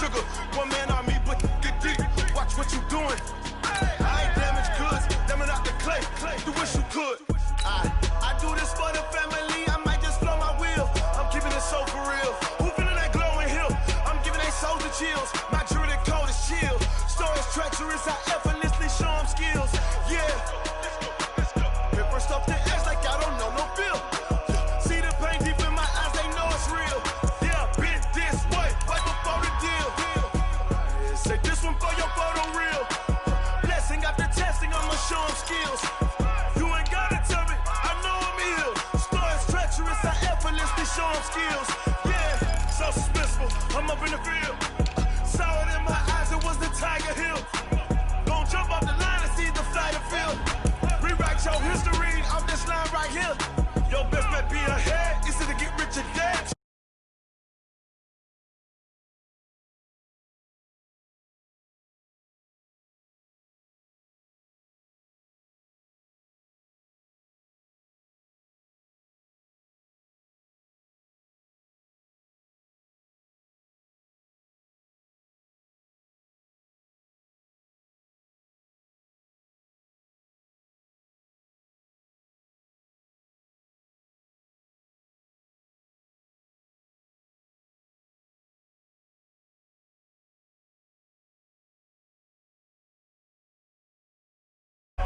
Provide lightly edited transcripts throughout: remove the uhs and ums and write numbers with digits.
sugar. One man on me, but get deep. Watch what you doing. I ain't damaged goods, damn it out the clay. You wish you could. I do this for the family. I might just blow my wheel. I'm keeping it so for real. Who feeling that glowing hill? I'm giving they souls the chills. My jewelry cold is chill. Stories treacherous, I effortlessly show them skills. Yeah. Paper stuff to act like I don't know no feel. See the pain deep in my eyes, they know it's real. Yeah, been this way, right before the deal. Say this one for your photo reel. Blessing after testing, I'ma show them skills. You ain't gotta tell me, I know I'm ill. Stories treacherous, I effortlessly show them skills. Yeah, so suspenseful, I'm up in the field. Saw it in my eyes, it was the Tiger Hill. Don't jump off the line and see the flight of field. Rewrite your history off this line right here. Your best bet be ahead, it's to get rich or dead.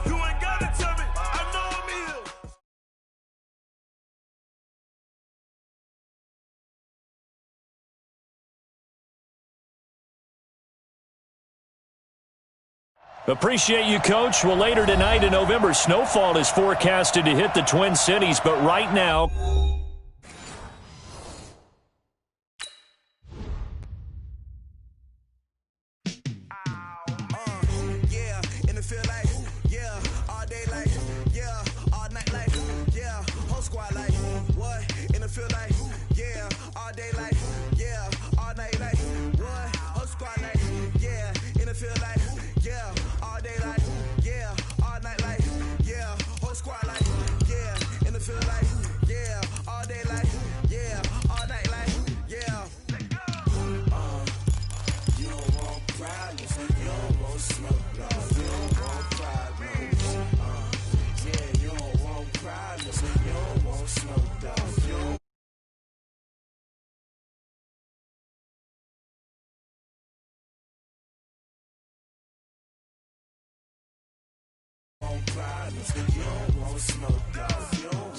You ain't gotta tell me, I know I'm ill. Appreciate you, Coach. Well, later tonight in November, snowfall is forecasted to hit the Twin Cities, but right now...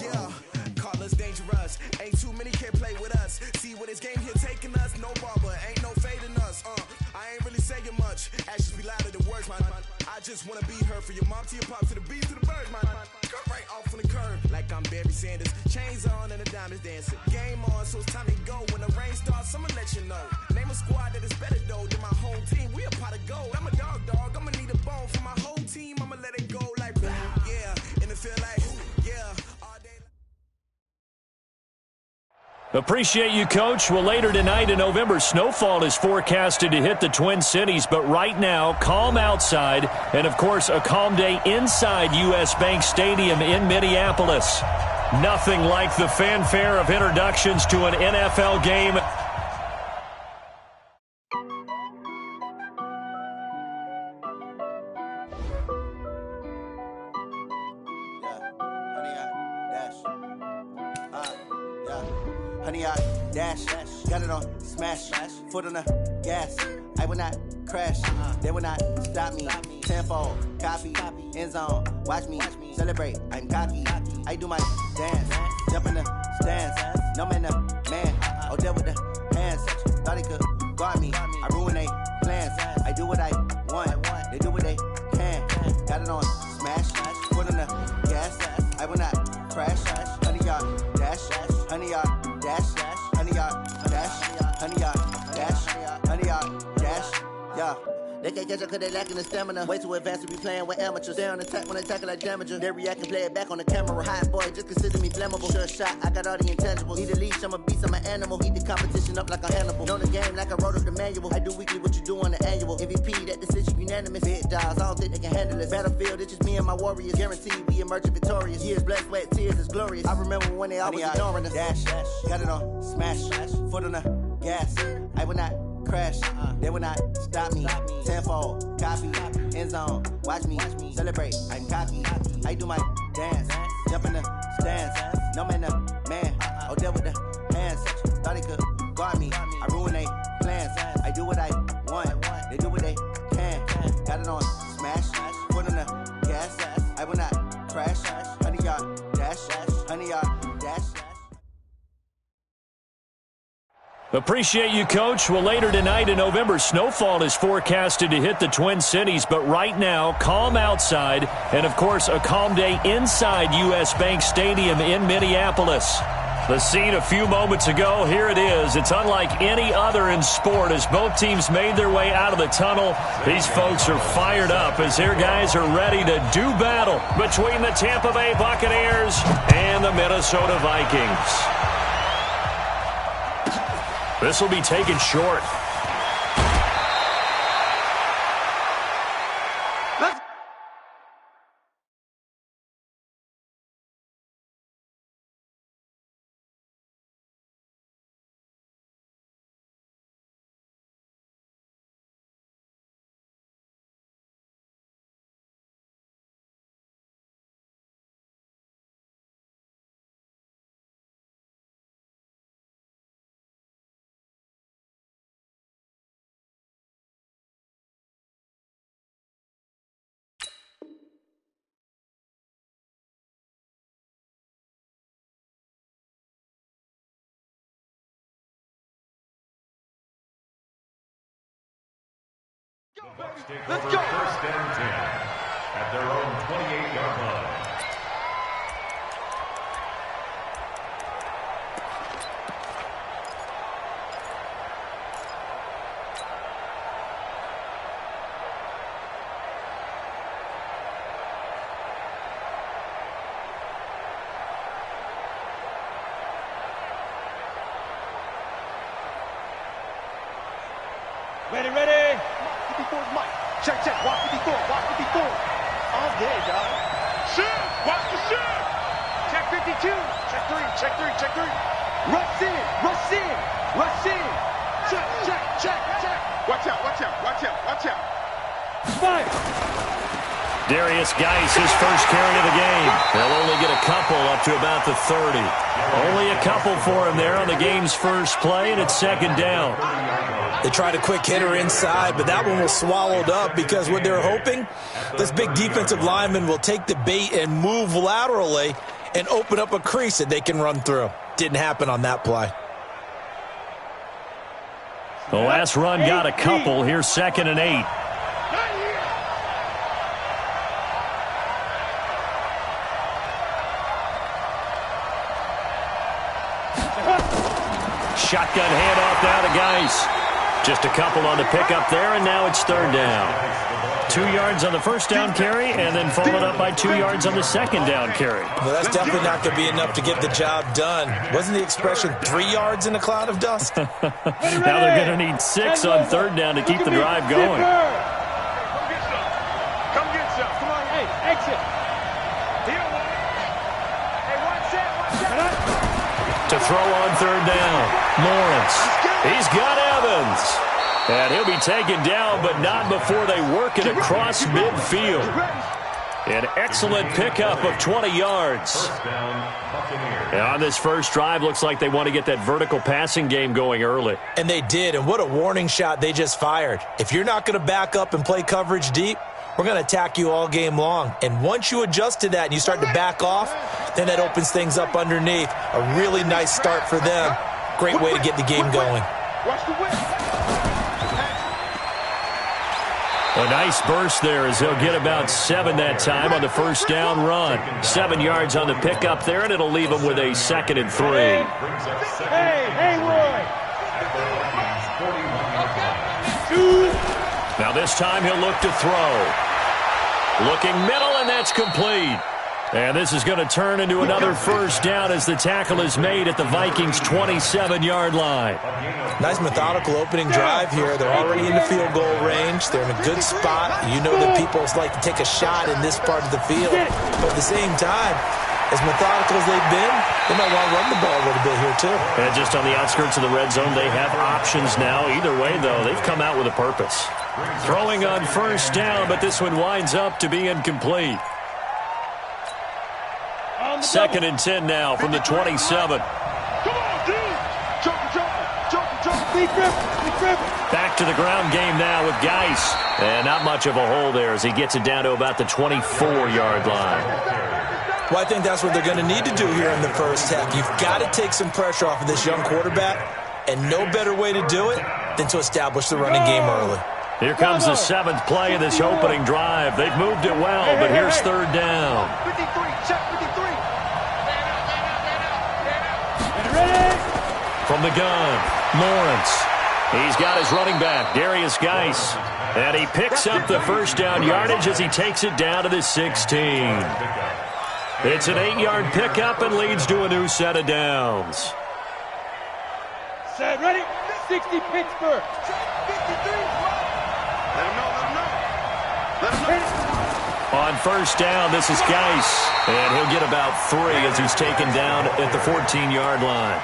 Yeah, call us dangerous. Ain't too many can play with us. See where this game here taking us. No barber, ain't no fading us. I ain't really saying much. Actions be louder than words, man. I just wanna be heard from your mom to your pop to the beat to the birds, man. Cut right off on the curb like I'm Barry Sanders. Chains on and the diamonds dancing. Game on, so it's time to go. When the rain starts, I'ma let you know. Name a squad that is better though than my home team. We a pot of gold. I'm a dog. I'ma need a bone for my whole team. I'ma let it go like blah. Yeah, and it feel like yeah. All day. Appreciate you, Coach. Well, later tonight in November, snowfall is forecasted to hit the Twin Cities, but right now, calm outside, and of course, a calm day inside U.S. Bank Stadium in Minneapolis. Nothing like the fanfare of introductions to an NFL game. Honey, I dash, got it on smash, foot on the gas. I will not crash, they will not stop me. Tenfold, copy, end zone, watch me celebrate. I'm cocky, I do my dance, jump in the stands. No man, the man, oh, there with the hands. Thought he could guard me, I ruin they plans. I do what I want, they do what they can. Got it on smash, foot on the gas. I will not crash, honey, y'all dash, honey, y'all dash, honey, y'all dash, honey, y'all dash, honey, y'all dash, yeah. They can't catch up cause they lacking the stamina. Way too advanced to be playing with amateurs. They on attack when they tackle like damager. They react and play it back on the camera. Hot boy, just consider me flammable. Sure shot, I got all the intangibles. Need a leash, I'm a beast, I'm an animal. Heat the competition up like a Hannibal. Know the game like I wrote up the manual. I do weekly what you do on the annual. MVP, that decision unanimous. Big dogs, I don't think they can handle it. Battlefield, it's just me and my warriors. Guaranteed we emerging victorious. Years, blood, sweat, tears, it's glorious. I remember when they always ignoring us. Dash, got it on smash, foot on the gas. I will not crash. They will not stop me. Tenfold, copy, end zone. Watch me celebrate. I'm cocky. I do my dance. Jump in the stands. No man, man. Oh, deal with the hands. Thought they could guard me. I ruin they plans. I do what I want. They do what they can. Got it on smash. Put on the gas. I will not crash. 100-yard dash. 100-yard dash. Appreciate you, Coach. Well, later tonight in November, snowfall is forecasted to hit the Twin Cities, but right now, calm outside, and of course, a calm day inside U.S. Bank Stadium in Minneapolis. The scene a few moments ago, here it is. It's unlike any other in sport as both teams made their way out of the tunnel. These folks are fired up as their guys are ready to do battle between the Tampa Bay Buccaneers and the Minnesota Vikings. This will be taken short. Let's go. First and 10 at their own 28-yard line. Ready. 54's Mike. Check. Watch 54. All day, dog. Shoot! Watch the shoot! Check 52. Check 3. Rush in. Check. Watch out. Fire. Darius Geis, his first carry of the game. They'll only get a couple up to about the 30. Only a couple for him there on the game's first play, and it's second down. They tried a quick hitter inside, but that one was swallowed up because what they're hoping, this big defensive lineman will take the bait and move laterally and open up a crease that they can run through. Didn't happen on that play. The last run got a couple. Here's 2nd and 8. Shotgun handoff now to Geis. Just a couple on the pickup there, and now it's 3rd down. 2 yards on the first down carry, and then followed up by 2 yards on the second down carry. Well, that's definitely not going to be enough to get the job done. Wasn't the expression 3 yards in a cloud of dust? Now they're going to need 6 on 3rd down to keep the drive going. Come get some. Come on, hey, exit. Hey, watch that. To throw on 3rd down, Lawrence. He's got Evans. And he'll be taken down, but not before they work it across midfield. An excellent pickup of 20 yards. And on this first drive, looks like they want to get that vertical passing game going early. And they did, and what a warning shot they just fired. If you're not going to back up and play coverage deep, we're going to attack you all game long. And once you adjust to that and you start to back off, then that opens things up underneath. A really nice start for them. Great way to get the game going. Watch the whip. A nice burst there as he'll get about 7 that time on the first down run. 7 yards on the pickup there, and it'll leave him with a 2nd and 3. Hey, Roy. Now this time he'll look to throw. Looking middle, and that's complete. And this is going to turn into another first down as the tackle is made at the Vikings' 27-yard line. Nice methodical opening drive here. They're already in the field goal range. They're in a good spot. You know that people like to take a shot in this part of the field. But at the same time, as methodical as they've been, they might want to run the ball a little bit here too. And just on the outskirts of the red zone, they have options now. Either way, though, they've come out with a purpose. Throwing on first down, but this one winds up to be incomplete. 2nd and 10 now from the 27. Come on, dude! Jump. Back to the ground game now with Geis. And not much of a hole there as he gets it down to about the 24-yard line. Well, I think that's what they're going to need to do here in the first half. You've got to take some pressure off of this young quarterback, and no better way to do it than to establish the running game early. Here comes the 7th play of this opening drive. They've moved it well, but here's 3rd down. 53, check 53. From the gun, Lawrence. He's got his running back, Darius Geis. And he picks up the first down yardage as he takes it down to the 16. It's an 8-yard pickup and leads to a new set of downs. Set, ready? 60 Pittsburgh. Let him know. On first down, this is Geis. And he'll get about 3 as he's taken down at the 14-yard line.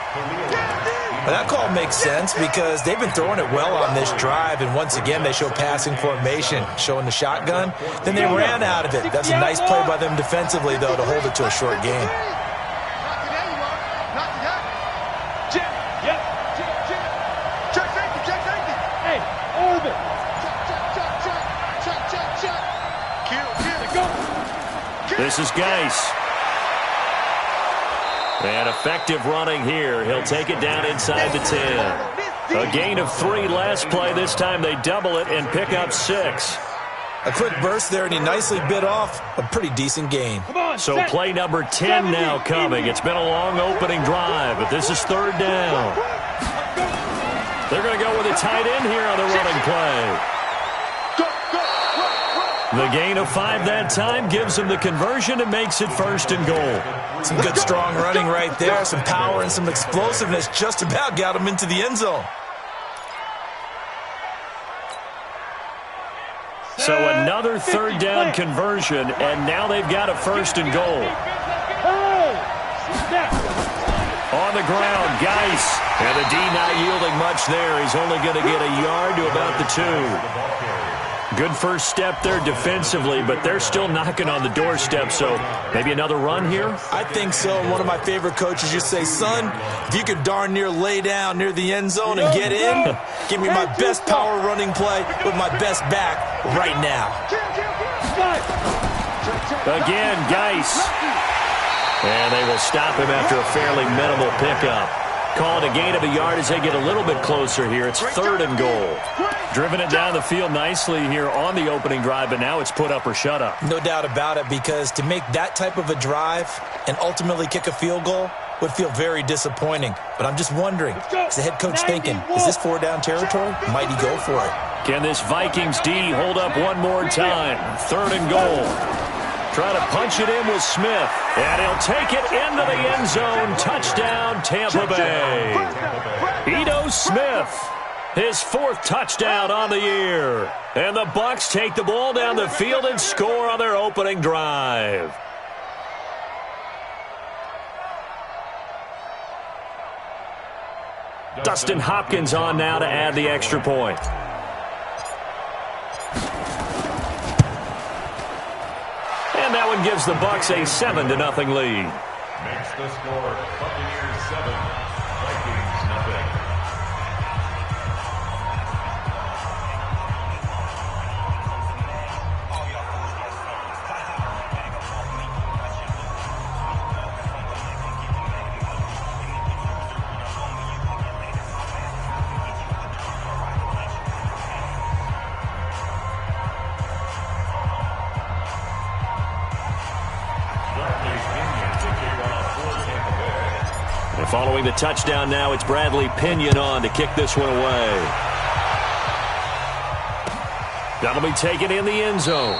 Well, that call makes sense because they've been throwing it well on this drive, and once again they show passing formation, showing the shotgun. Then they ran out of it. That's a nice play by them defensively, though, to hold it to a short game. Hey, Orbit. This is Geis. And effective running here. He'll take it down inside the 10. A gain of 3 last play. This time they double it and pick up 6. A quick burst there, and he nicely bit off a pretty decent gain. So play number 10 now coming. It's been a long opening drive, but this is 3rd down. They're going to go with a tight end here on the running play. The gain of 5 that time gives him the conversion and makes it 1st and goal. Some good strong running right there. Some power and some explosiveness just about got him into the end zone. So another 3rd down conversion, and now they've got a 1st and goal. On the ground, Geis. And the D not yielding much there. He's only going to get a yard to about the 2. Good first step there defensively, but they're still knocking on the doorstep, so maybe another run here? I think so. One of my favorite coaches used to say, son, if you could darn near lay down near the end zone and get in, give me my best power running play with my best back right now. Again, Geis. And they will stop him after a fairly minimal pickup. Call it a gain of a yard as they get a little bit closer here. It's 3rd and goal. Driven it down the field nicely here on the opening drive, but now it's put up or shut up. No doubt about it, because to make that type of a drive and ultimately kick a field goal would feel very disappointing. But I'm just wondering, is the head coach thinking, is this 4-down territory? Might he go for it? Can this Vikings D hold up one more time? 3rd and goal. Try to punch it in with Smith. And he'll take it into the end zone. Touchdown, Tampa Bay. Ito Smith, his 4th touchdown on the year. And the Bucs take the ball down the field and score on their opening drive. Dustin Hopkins on now to add the extra point. And that one gives the Bucs a 7-0 lead. Makes the score Buccaneers 7, Vikings nothing. Following the touchdown now, it's Bradley Pinion on to kick this one away. That'll be taken in the end zone.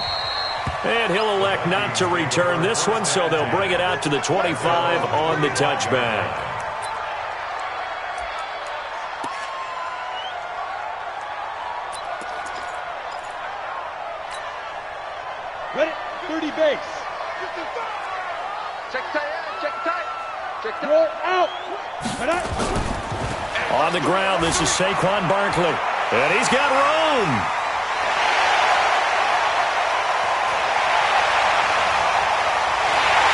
And he'll elect not to return this one, so they'll bring it out to the 25 on the touchback. Ready? 30 base. Roll out. On the ground, this is Saquon Barkley. And he's got room.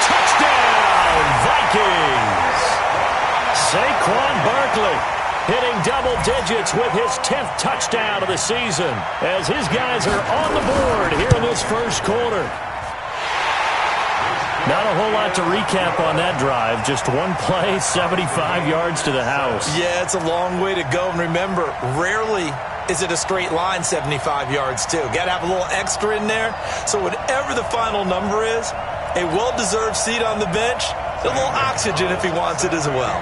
Touchdown, Vikings. Saquon Barkley hitting double digits with his 10th touchdown of the season as his guys are on the board here in this first quarter. Not a whole lot to recap on that drive. Just one play, 75 yards to the house. Yeah, it's a long way to go. And remember, rarely is it a straight line 75 yards, too. Got to have a little extra in there. So whatever the final number is, a well-deserved seat on the bench, a little oxygen if he wants it as well.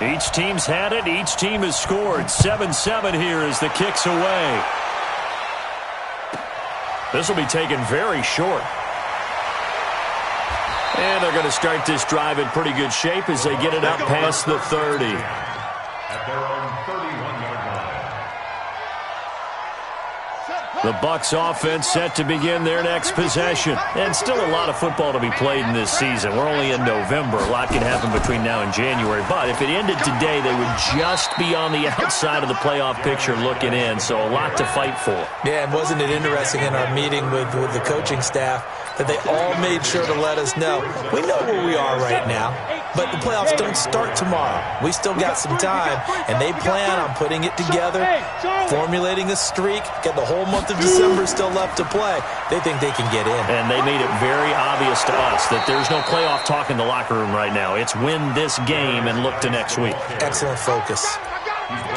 Each team's had it. Each team has scored. 7-7 here as the kick's away. This will be taken very short. And they're going to start this drive in pretty good shape as they get it up past the 30. At their own 31-yard line. The Bucs offense set to begin their next possession. And still a lot of football to be played in this season. We're only in November. A lot can happen between now and January. But if it ended today, they would just be on the outside of the playoff picture looking in. So a lot to fight for. Yeah, and wasn't it interesting in our meeting with the coaching staff that they all made sure to let us know, we know where we are right now, but the playoffs don't start tomorrow. We still got some time, and they plan on putting it together, formulating a streak, get the whole month of December still left to play. They think they can get in. And they made it very obvious to us that there's no playoff talk in the locker room right now. It's win this game and look to next week. Excellent focus.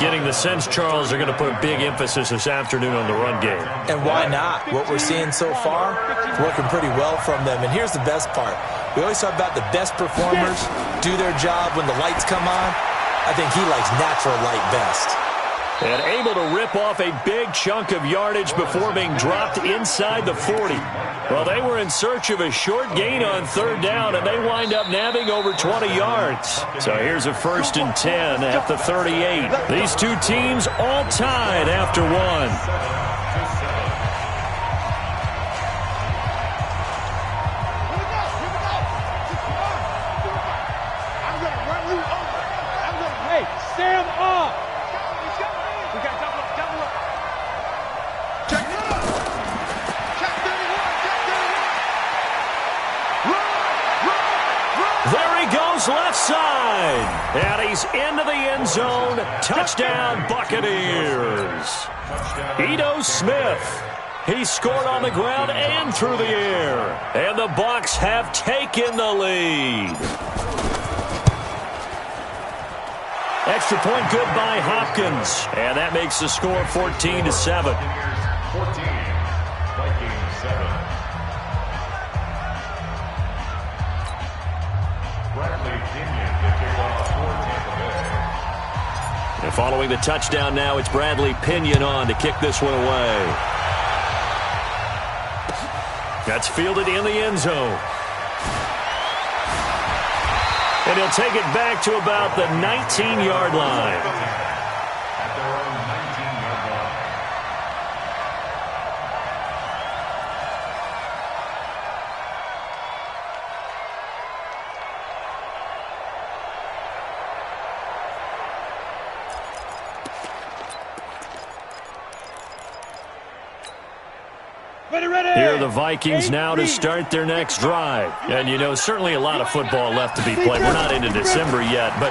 Getting the sense, Charles, they're going to put a big emphasis this afternoon on the run game. And why not? What we're seeing so far, working pretty well from them. And here's the best part. We always talk about the best performers do their job when the lights come on. I think he likes natural light best. And able to rip off a big chunk of yardage before being dropped inside the 40. Well, they were in search of a short gain on third down, and they wind up nabbing over 20 yards. So here's a 1st and 10 at the 38. These two teams all tied after one. Left side, and he's into the end zone. Touchdown, Buccaneers. Ito Smith. He scored on the ground and through the air. And the Bucs have taken the lead. Extra point good by Hopkins. And that makes the score 14-7. 14, Vikings 7. And following the touchdown now, it's Bradley Pinion on to kick this one away. That's fielded in the end zone. And he'll take it back to about the 19-yard line. At their own 19-yard line. Here are the Vikings now to start their next drive. And, you know, certainly a lot of football left to be played. We're not into December yet, but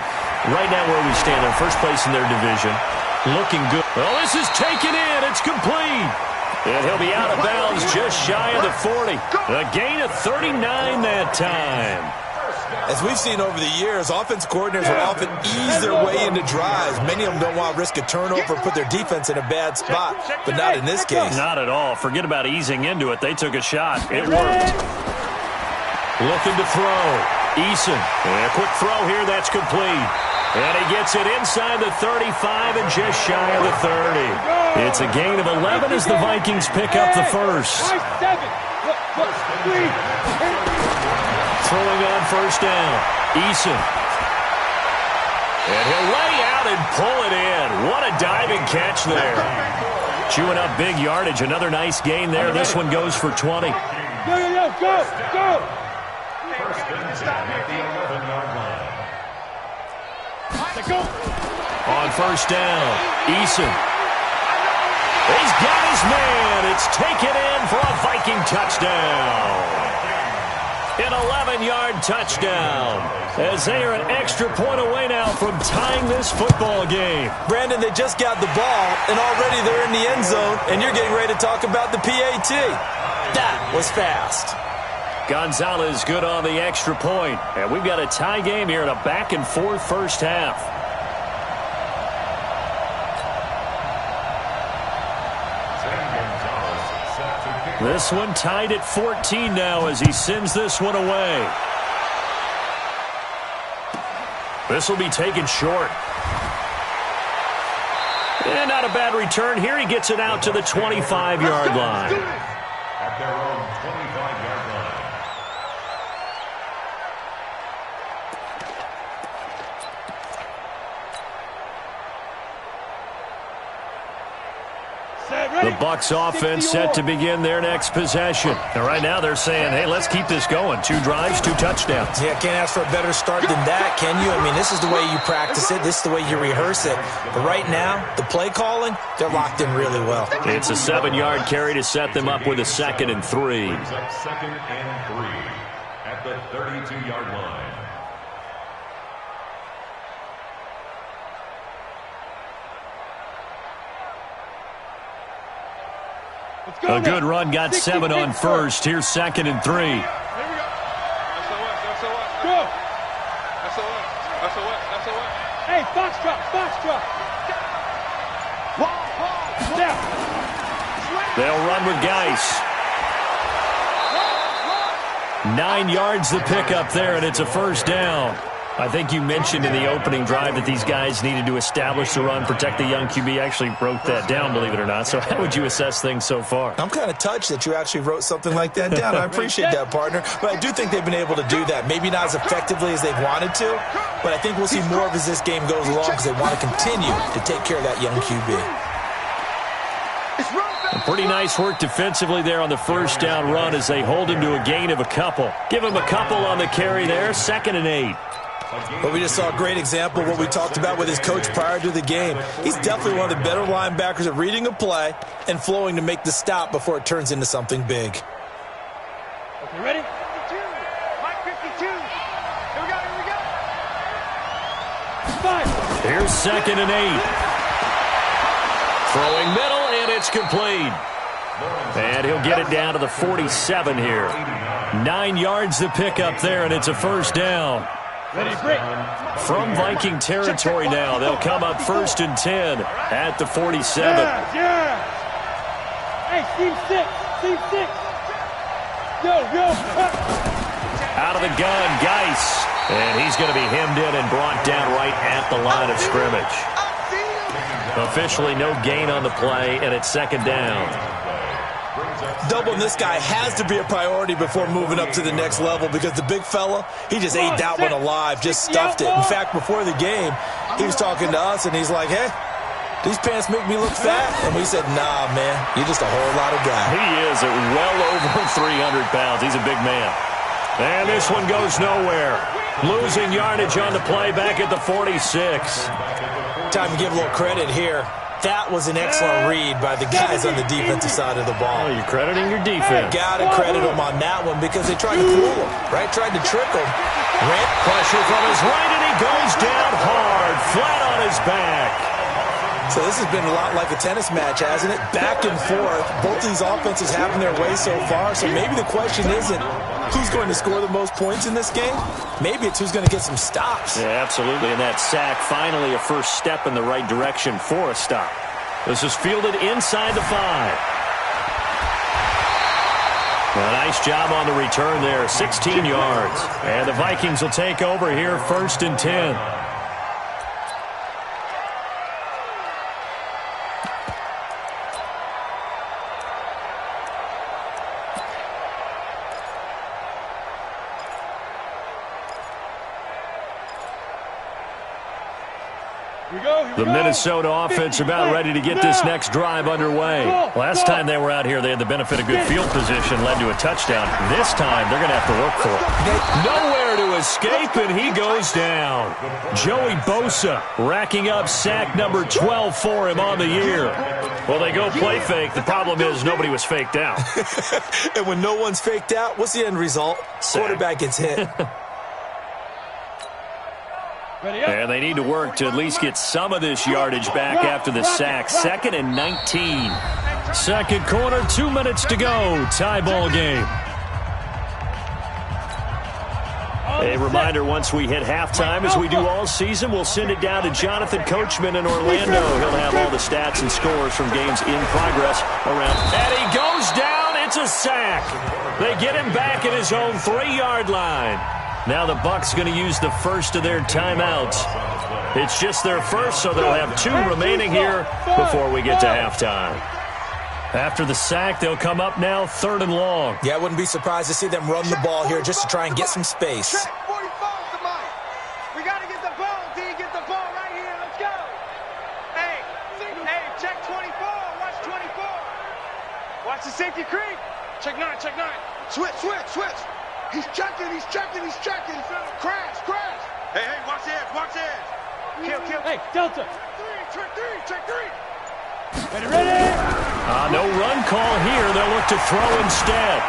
right now where we stand, they're first place in their division. Looking good. Well, this is taken in. It's complete. And he'll be out of bounds just shy of the 40. A gain of 39 that time. As we've seen over the years, offense coordinators will often ease their way into drives. Many of them don't want to risk a turnover, put their defense in a bad spot, but not in this case. Not at all. Forget about easing into it. They took a shot. It worked. Looking to throw. Eason. And a quick throw here. That's complete. And he gets it inside the 35 and just shy of the 30. It's a gain of 11 as the Vikings pick up the first. Throwing on first down. Eason. And he'll lay out and pull it in. What a diving catch there. Chewing up big yardage. Another nice gain there. This one goes for 20. Go. First and 10 at the 11-yard line. On first down, Eason. He's got his man. It's taken in for a Viking touchdown. An 11-yard touchdown, as they are an extra point away now from tying this football game. Brandon, they just got the ball, and already they're in the end zone, and you're getting ready to talk about the PAT. That was fast. Gonzalez good on the extra point, and we've got a tie game here in a back-and-forth first half. This one tied at 14 now as he sends this one away. This will be taken short. And not a bad return here. He gets it out to the 25-yard line. At their own 25-yard line. The Bucs offense set to begin their next possession. And right now they're saying, hey, let's keep this going. 2 drives, 2 touchdowns. Yeah, can't ask for a better start than that, can you? I mean, this is the way you practice it. This is the way you rehearse it. But right now, the play calling, they're locked in really well. It's a 7-yard carry to set them up with a 2nd and 3. Brings up 2nd and 3 at the 32-yard line. A good run, got 7 on first. Here's 2nd and 3. Here we go. SOS. Hey, Foxtrot. They'll run with Geis. 9 yards the pickup there, and it's a first down. I think you mentioned in the opening drive that these guys needed to establish the run, protect the young QB. Actually wrote that down, believe it or not. So how would you assess things so far? I'm kind of touched that you actually wrote something like that down. I appreciate that, partner. But I do think they've been able to do that. Maybe not as effectively as they've wanted to, but I think we'll see more of as this game goes along because they want to continue to take care of that young QB. Pretty nice work defensively there on the first down run as they hold him to a gain of a couple. Give him a couple on the carry there, 2nd and 8. But we just saw a great example of what we talked about with his coach prior to the game. He's definitely one of the better linebackers at reading a play and flowing to make the stop before it turns into something big. Okay, ready? 52. Mike 52. Here we go. 5. Here's 2nd and 8. Throwing middle, and it's complete. And he'll get it down to the 47 here. 9 yards the pickup there, and it's a first down. From Viking territory now, they'll come up 1st and 10 at the 47. Yeah. Hey, team 6. Go. Out of the gun, Geis. And he's going to be hemmed in and brought down right at the line of scrimmage. Officially no gain on the play, and it's 2nd down. Doubling this guy has to be a priority before moving up to the next level because the big fella, he just ate that one alive, just stuffed it. In fact, before the game, he was talking to us, and he's like, hey, these pants make me look fat? And we said, nah, man, you're just a whole lot of guy. He is at well over 300 pounds. He's a big man. And this one goes nowhere. Losing yardage on the play back at the 46. Time to give a little credit here. That was an excellent read by the guys on the defensive side of the ball. Oh, you're crediting your defense. Got to credit them on that one because they tried to fool him, right? Tried to trick him. Rent pressure from his right, and he goes down hard, flat on his back. So this has been a lot like a tennis match, hasn't it? Back and forth. Both these offenses having their way so far. So maybe the question isn't who's going to score the most points in this game. Maybe it's who's going to get some stops. Yeah, absolutely. And that sack, finally a first step in the right direction for a stop. This is fielded inside the 5. Well, nice job on the return there, 16 yards. And the Vikings will take over here, 1st and 10. The Minnesota offense about ready to get this next drive underway. Last time they were out here, they had the benefit of good field position, led to a touchdown. This time, they're going to have to work for it. Nowhere to escape, and he goes down. Joey Bosa racking up sack number 12 for him on the year. Well, they go play fake. The problem is nobody was faked out. And when no one's faked out, what's the end result? Sack. Quarterback gets hit. And they need to work to at least get some of this yardage back after the sack. 2nd and 19. Second quarter, 2 minutes to go. Tie ball game. A reminder, once we hit halftime, as we do all season, we'll send it down to Jonathan Coachman in Orlando. He'll have all the stats and scores from games in progress around. And he goes down. It's a sack. They get him back at his own 3-yard line. Now the Bucs going to use the first of their timeouts. It's just their first, so they'll have 2 remaining here before we get to halftime. After the sack, they'll come up now 3rd and long. Yeah, I wouldn't be surprised to see them run the ball here just to try and get some space. Check 44 tonight. We got to get the ball, D. Get the ball right here. Let's go. Hey, check 24. Watch 24. Watch the safety creep. Check 9, check 9. Switch. He's checking. Crash. Hey, watch the edge. Kill. Hey, Delta. Check 3. Ready. No run call here. They'll look to throw instead.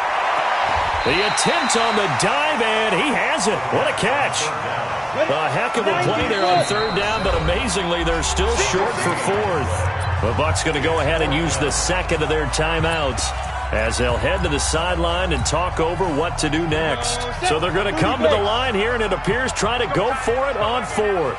The attempt on the dive, and he has it. What a catch. A heck of a play there on 3rd down, but amazingly, they're still short for 4th. The Bucs going to go ahead and use the 2nd of their timeouts as they'll head to the sideline and talk over what to do next. So they're going to come to the line here, and it appears try to go for it on 4th.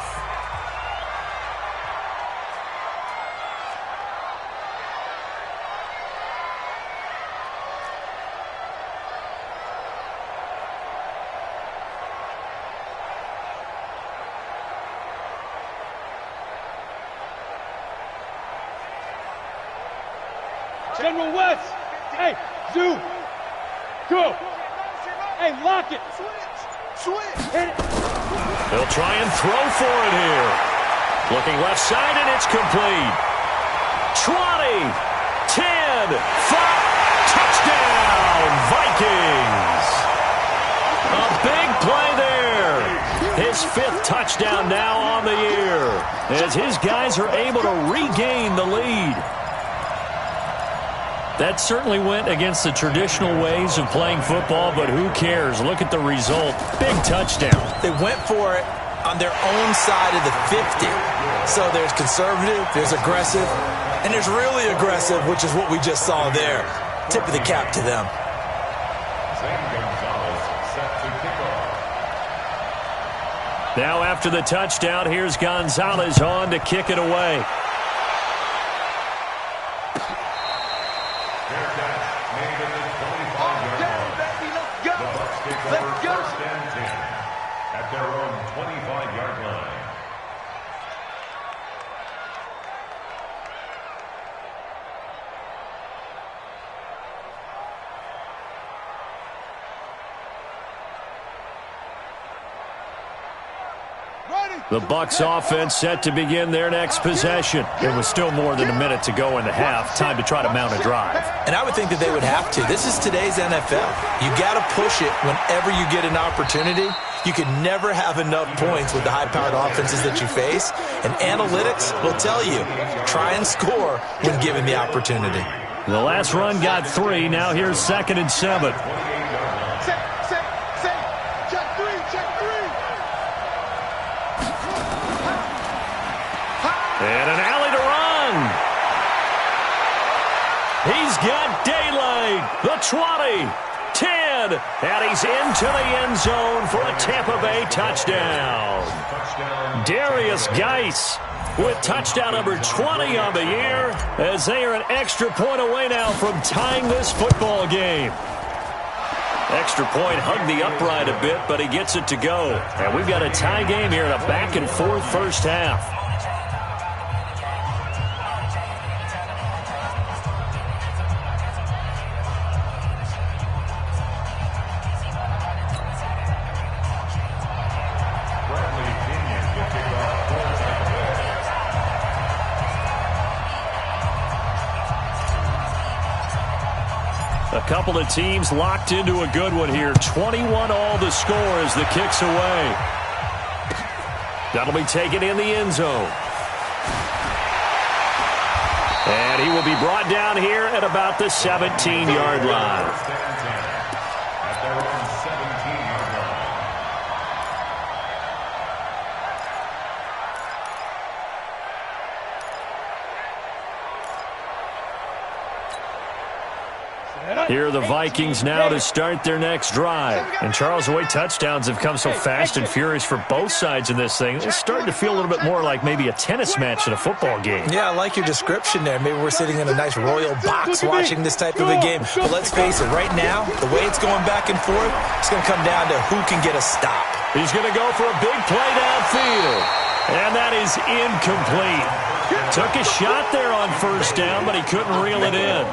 General West. Hey, Zoo. Go. Hey, lock it. Switch. Hit it. They'll try and throw for it here. Looking left side, and it's complete. 20, 10, 5, touchdown, Vikings. A big play there. His 5th touchdown now on the year as his guys are able to regain the lead. That certainly went against the traditional ways of playing football, but who cares? Look at the result. Big touchdown. They went for it on their own side of the 50. So there's conservative, there's aggressive, and there's really aggressive, which is what we just saw there. Tip of the cap to them. Now after the touchdown, here's Gonzalez on to kick it away. At their own 25-yard line. The Bucs offense set to begin their next possession. It was still more than a minute to go in the half. Time to try to mount a drive. And I would think that they would have to. This is today's NFL. You got to push it whenever you get an opportunity. You can never have enough points with the high-powered offenses that you face. And analytics will tell you, try and score when given the opportunity. The last run got 3. Now here's 2nd and 7. And an alley to run. He's got daylight. The 20, 10, and he's into the end zone for a Tampa Bay touchdown. Darius Geis with touchdown number 20 on the year as they are an extra point away now from tying this football game. Extra point hugged the upright a bit, but he gets it to go. And we've got a tie game here in a back-and-forth first half. A couple of teams locked into a good one here. 21 all the score as the kick's away. That'll be taken in the end zone. And he will be brought down here at about the 17-yard line. Here are the Vikings now to start their next drive. And Charles, the way touchdowns have come so fast and furious for both sides in this thing, it's starting to feel a little bit more like maybe a tennis match than a football game. Yeah, I like your description there. Maybe we're sitting in a nice royal box watching this type of a game. But let's face it, right now, the way it's going back and forth, it's going to come down to who can get a stop. He's going to go for a big play downfield. And that is incomplete. Took a shot there on first down, but he couldn't reel it in.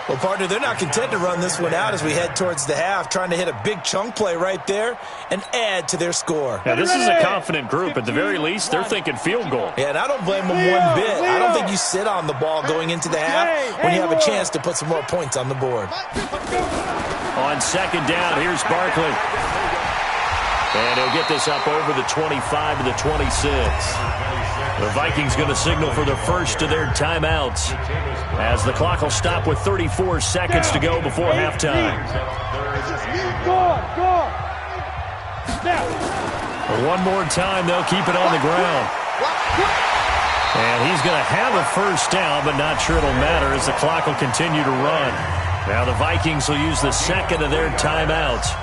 Well, partner, they're not content to run this one out as we head towards the half, trying to hit a big chunk play right there and add to their score. Yeah, this is a confident group. At the very least, they're thinking field goal. Yeah, and I don't blame them one bit. I don't think you sit on the ball going into the half when you have a chance to put some more points on the board. On second down, here's Barkley. And he'll get this up over the 25 to the 26. The Vikings going to signal for the first of their timeouts as the clock will stop with 34 seconds to go before halftime. One more time, they'll keep it on the ground. And he's going to have a first down, but not sure it'll matter as the clock will continue to run. Now the Vikings will use the second of their timeouts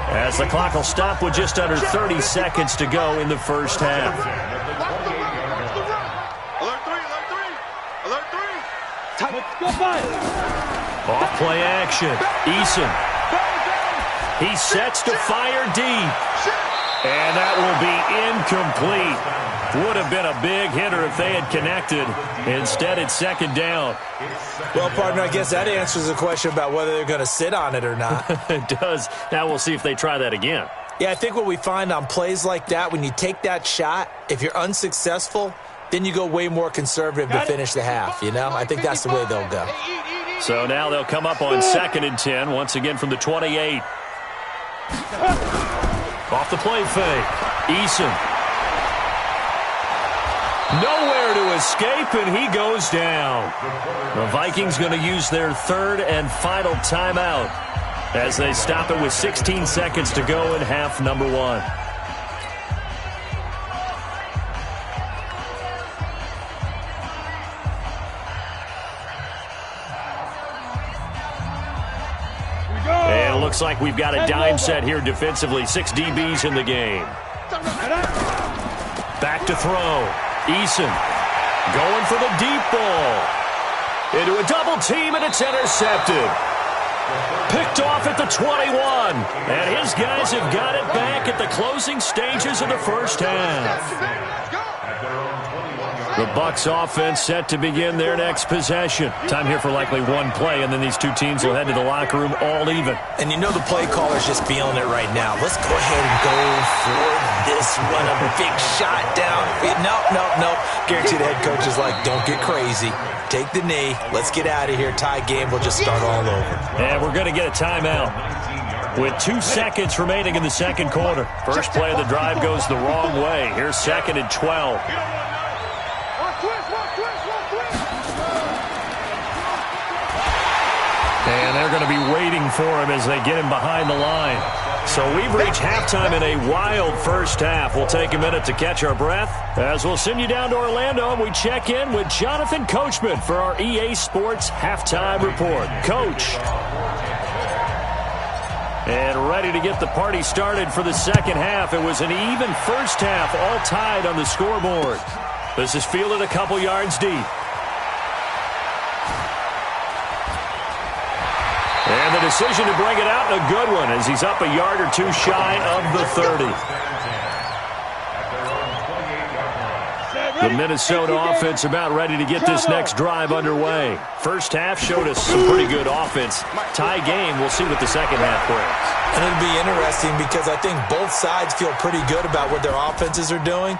as the clock will stop with just under 30 seconds to go in the first half. Off play action. Eason. He sets to fire deep. And that will be incomplete. Would have been a big hitter if they had connected. Instead, it's second down. Well, partner, I guess that answers the question about whether they're going to sit on it or not. It does. Now we'll see if they try that again. Yeah, I think what we find on plays like that, when you take that shot, if you're unsuccessful, then you go way more conservative to finish the half, you know? I think that's the way they'll go. So now they'll come up on 2nd and 10, once again from the 28. Off the play fake. Eason. Nowhere to escape, and he goes down. The Vikings going to use their third and final timeout as they stop it with 16 seconds to go in half number one. And it looks like we've got a dime set here defensively. 6 DBs in the game. Back to throw. Eason going for the deep ball. Into a double team, and it's intercepted. Picked off at the 21. And his guys have got it back at the closing stages of the first half. The Bucs offense set to begin their next possession. Time here for likely one play, and then these two teams will head to the locker room all even. And you know the play caller's just feeling it right now. Let's go ahead and go for this one. A big shot down. No. Guarantee the head coach is like, don't get crazy. Take the knee. Let's get out of here. Tie game. We'll just start all over. And we're going to get a timeout with 2 seconds remaining in the second quarter. First play of the drive goes the wrong way. Here's 2nd and 12. And they're going to be waiting for him as they get him behind the line. So we've reached halftime in a wild first half. We'll take a minute to catch our breath as we'll send you down to Orlando and we check in with Jonathan Coachman for our EA Sports Halftime Report. Coach. And ready to get the party started for the second half. It was an even first half, all tied on the scoreboard. This is fielded a couple yards deep. And the decision to bring it out in a good one as he's up a yard or two shy of the 30. The Minnesota offense about ready to get this next drive underway. First half showed us some pretty good offense. Tie game, we'll see what the second half brings. And it'll be interesting because I think both sides feel pretty good about what their offenses are doing.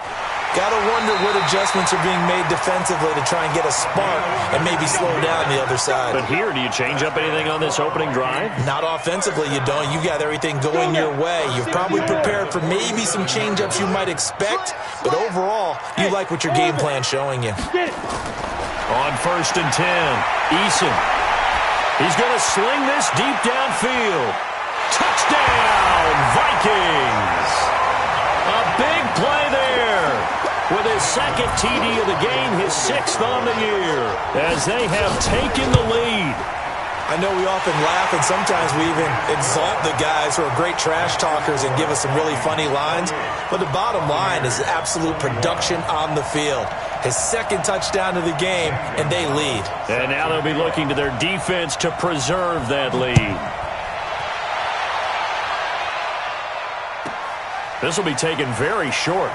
Got to wonder what adjustments are being made defensively to try and get a spark and maybe slow down the other side. But here, do you change up anything on this opening drive? Not offensively, you don't. You got everything going your way. You're probably prepared for maybe some change-ups you might expect, but overall, you like what your game plan's showing you. On 1st and 10, Eason. He's going to sling this deep downfield. Touchdown, Vikings! A big play there. With his second TD of the game, his 6th on the year, as they have taken the lead. I know we often laugh, and sometimes we even exalt the guys who are great trash talkers and give us some really funny lines. But the bottom line is absolute production on the field. His 2nd touchdown of the game, and they lead. And now they'll be looking to their defense to preserve that lead. This will be taken very short.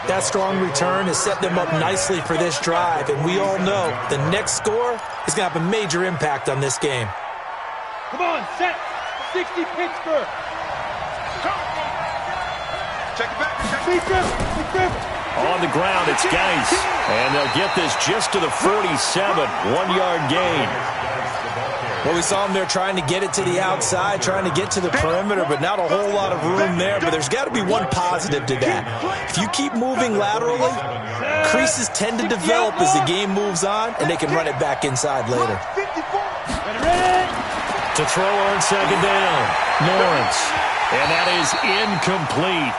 That strong return has set them up nicely for this drive, and we all know the next score is going to have a major impact on this game. Come on, set. 60 Pittsburgh. Check it back. On the ground, it's Geis. And they'll get this just to the 47, 1-yard gain. Well, we saw him there trying to get it to the outside, trying to get to the perimeter, but not a whole lot of room there. But there's got to be one positive to that. If you keep moving laterally, creases tend to develop as the game moves on, and they can run it back inside later. To throw on 2nd down, Lawrence. And that is incomplete.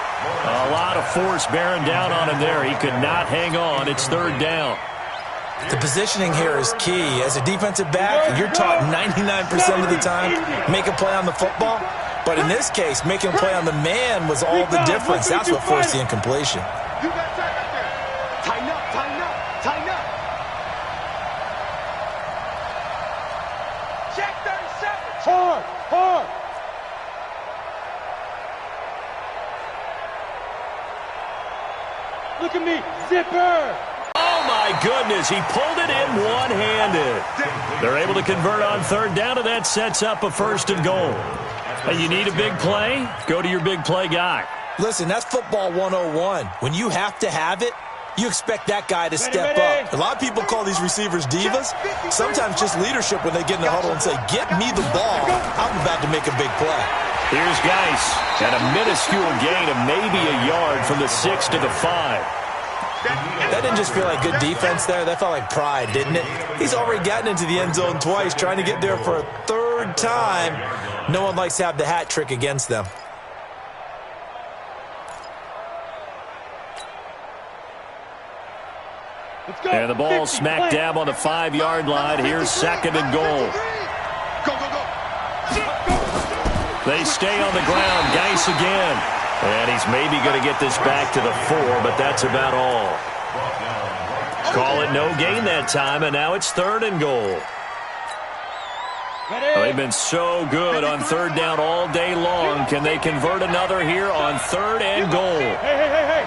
A lot of force bearing down on him there. He could not hang on. It's 3rd down. The positioning here is key. As a defensive back, you're taught 99% of the time, make a play on the football. But in this case, making a play on the man was all the difference. That's what forced the incompletion. You got time right there. Tighten up, tighten up, tighten up. Check 37. Hard, hard. Look at me, zipper. Oh, my goodness. He pulled it in one-handed. They're able to convert on 3rd down, and that sets up a 1st and goal. And you need a big play? Go to your big play guy. Listen, that's football 101. When you have to have it, you expect that guy to step up. A lot of people call these receivers divas. Sometimes just leadership when they get in the huddle and say, get me the ball. I'm about to make a big play. Here's Geis. And a minuscule gain of maybe a yard from the 6 to the 5. That didn't just feel like good defense there. That felt like pride, didn't it? He's already gotten into the end zone twice, trying to get there for a 3rd time. No one likes to have the hat trick against them. And the ball smack dab on the 5-yard line. Here's 2nd and goal. They stay on the ground. Geis again. And he's maybe going to get this back to the 4, but that's about all. Call it no gain that time, and now it's 3rd and goal. Well, they've been so good on 3rd down all day long. Can they convert another here on 3rd and goal? Hey.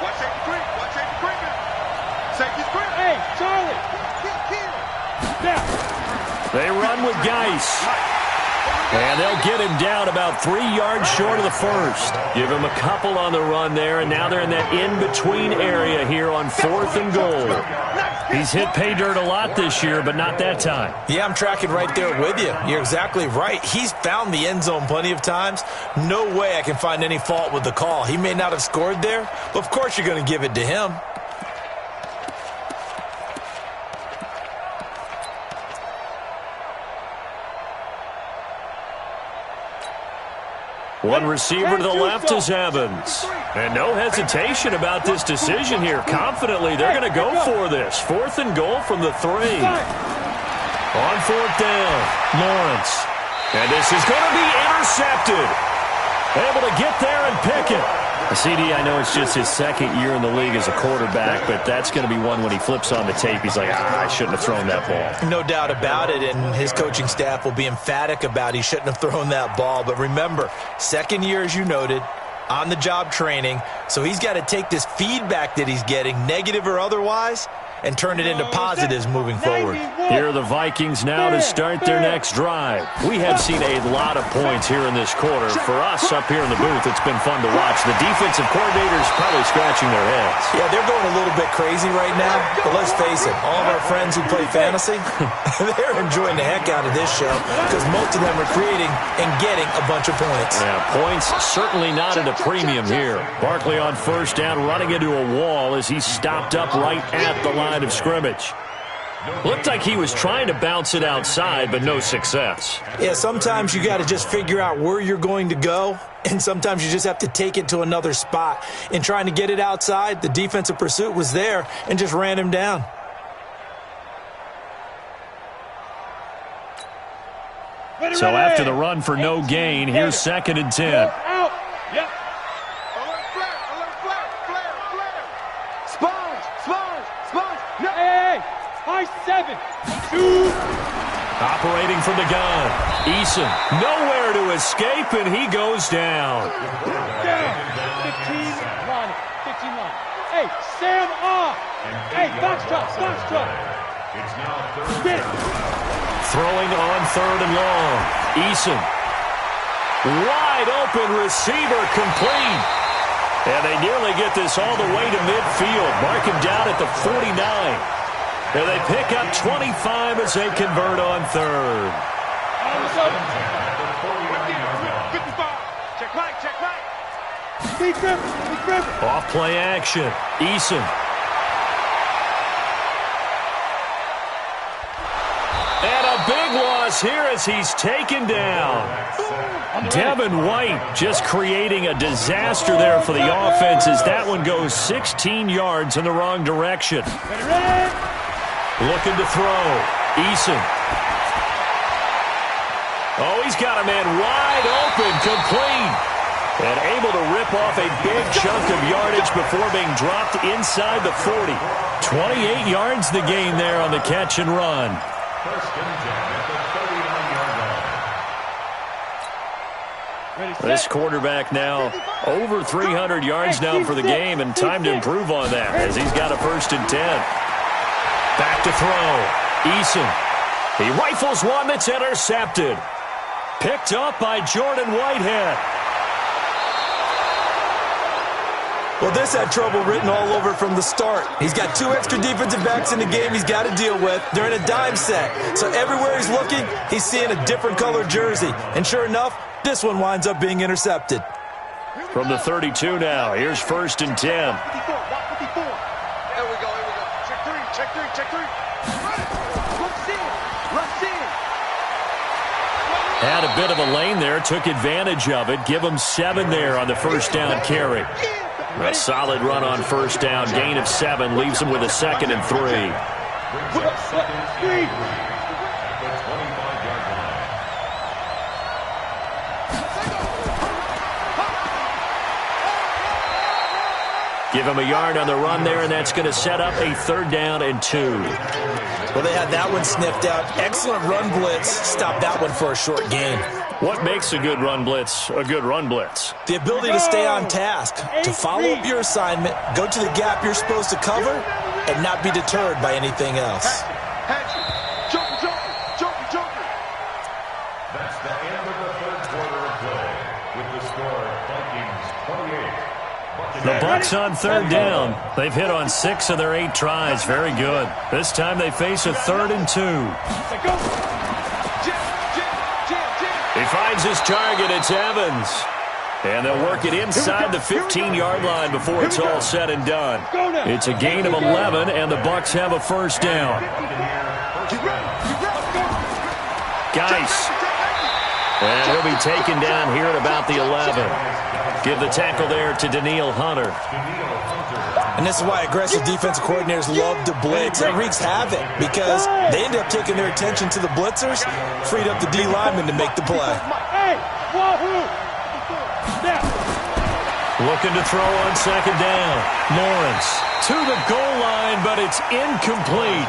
Watch safety creep. Watch safety creeping. Safety's creeping. Hey, Charlie. Now. They run with Geis. And they'll get him down about 3 yards short of the 1st. Give him a couple on the run there, and now they're in that in-between area here on 4th and goal. He's hit pay dirt a lot this year, but not that time. Yeah, I'm tracking right there with you. You're exactly right. He's found the end zone plenty of times. No way I can find any fault with the call. He may not have scored there, but of course you're going to give it to him. One receiver to the left is Evans. And no hesitation about this decision here. Confidently, they're going to go for this. 4th and goal from the 3. On 4th down, Lawrence. And this is going to be intercepted. Able to get there and pick it. CD, I know it's just his 2nd year in the league as a quarterback, but that's going to be one when he flips on the tape, he's like, I shouldn't have thrown that ball. No doubt about it, and his coaching staff will be emphatic about he shouldn't have thrown that ball. But remember, 2nd year, as you noted, on-the-job training, so he's got to take this feedback that he's getting, negative or otherwise, and turn it into positives moving forward. Here are the Vikings now to start their next drive. We have seen a lot of points here in this quarter. For us up here in the booth, it's been fun to watch. The defensive coordinators probably scratching their heads. Yeah, they're going a little bit crazy right now, but let's face it, all of our friends who play fantasy, they're enjoying the heck out of this show because most of them are creating and getting a bunch of points. Yeah, points certainly not at a premium here. Barkley on first down, running into a wall as he stopped up right at the line of scrimmage. Looked like he was trying to bounce it outside, but no success. Yeah, sometimes you got to just figure out where you're going to go, and sometimes you just have to take it to another spot. In trying to get it outside, the defensive pursuit was there and just ran him down. So after the run for no gain, here's 2nd and 10. Out. Yep. Sponge. No. Hey. High 7. Shoot. Operating from the gun. Eason, nowhere to escape, and he goes down. Down. 15 line. Hey, Sam off. Hey, box truck. It's now 3rd. Get it. Throwing on 3rd and long. Eason. Wide open receiver complete. And they nearly get this all the way to midfield. Mark him down at the 49. And they pick up 25 as they convert on 3rd. Check right. Be Griffin. Off play action. Eason. And a big loss here as he's taken down. Devin White just creating a disaster there for the offense as that one goes 16 yards in the wrong direction. Ready. Looking to throw. Eason. Oh, he's got a man wide open, complete. And able to rip off a big chunk of yardage before being dropped inside the 40. 28 yards the gain there on the catch and run. 1st and 10 at the 39-yard line. This quarterback now over 300 yards now for the game, and time to improve on that as he's got a 1st and 10. Back to throw. Eason. He rifles one that's intercepted. Picked up by Jordan Whitehead. Well, this had trouble written all over from the start. He's got 2 extra defensive backs in the game he's got to deal with. They're in a dime set. So everywhere he's looking, he's seeing a different colored jersey. And sure enough, this one winds up being intercepted. From the 32 now, here's 1st and 10. 54. Here we go. Check three. Rush in. Had a bit of a lane there, took advantage of it. Give him 7 there on the 1st down carry. A solid run on 1st down, gain of 7, leaves him with a 2nd and 3. Give him a yard on the run there, and that's going to set up a 3rd down and 2. Well, they had that one sniffed out. Excellent run blitz. Stopped that one for a short gain. What makes a good run blitz a good run blitz? The ability to stay on task, to follow up your assignment, go to the gap you're supposed to cover, and not be deterred by anything else. Joker. That's the end of the 3rd quarter of play with the score Vikings 28. The Bucs on 3rd down. They've hit on 6 of their 8 tries. Very good. This time they face a 3rd and 2. He finds his target. It's Evans. And they'll work it inside the 15-yard line before it's all said and done. It's a gain of 11, and the Bucs have a 1st down. Geis. And he'll be taken down here at about the 11. Give the tackle there to Daniil Hunter. And this is why aggressive defensive coordinators love to blitz. It wreaks havoc because they end up taking their attention to the blitzers, freed up the D lineman to make the play. Hey, wahoo! Looking to throw on 2nd down. Lawrence to the goal line, but it's incomplete.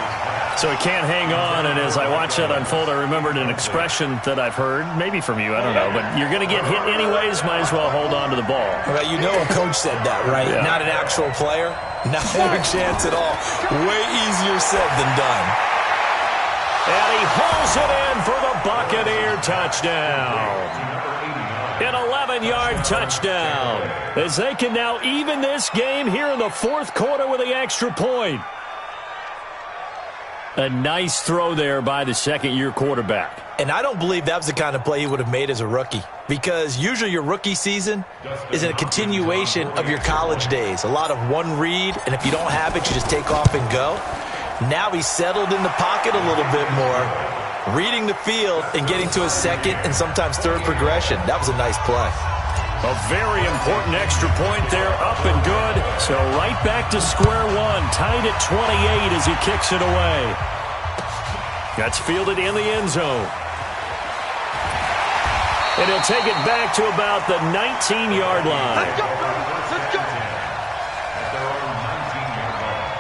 So he can't hang on, and as I watch that unfold, I remembered an expression that I've heard, maybe from you, I don't know, but you're going to get hit anyways, might as well hold on to the ball. Right, you know a coach said that, right? Yeah. Not an actual player. Not a chance at all. Way easier said than done. And he hauls it in for the Buccaneer touchdown. An 11-yard touchdown, as they can now even this game here in the fourth quarter with the extra point. A nice throw there by the second-year quarterback. And I don't believe that was the kind of play he would have made as a rookie, because usually your rookie season is a continuation of your college days. A lot of one read, and if you don't have it, you just take off and go. Now he's settled in the pocket a little bit more, reading the field and getting to his second and sometimes third progression. That was a nice play. A very important extra point there, up and good. So right back to square one, tied at 28 as he kicks it away. That's fielded in the end zone. And he'll take it back to about the 19-yard line. Let's go, let's go. At their own 19-yard line.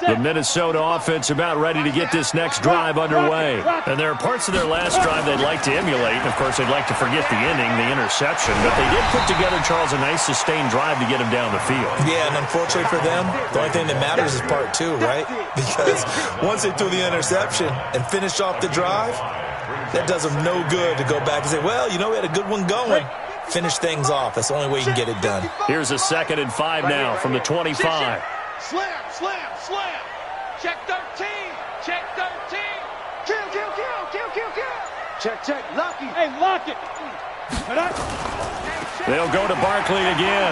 The Minnesota offense about ready to get this next drive underway. And there are parts of their last drive they'd like to emulate. And, of course, they'd like to forget the ending, the interception. But they did put together, Charles, a nice sustained drive to get him down the field. Yeah, and unfortunately for them, the only thing that matters is part two, right? Because once they threw the interception and finished off the drive, that does them no good to go back and say, well, you know, we had a good one going. Finish things off. That's the only way you can get it done. Here's a 2nd and 5 now from the 25. Slam, slam, slam. Check 13. Check 13. Kill, kill, kill, kill, kill, kill. Check, check. Lock it. Hey, lock it. They'll go to Barkley again.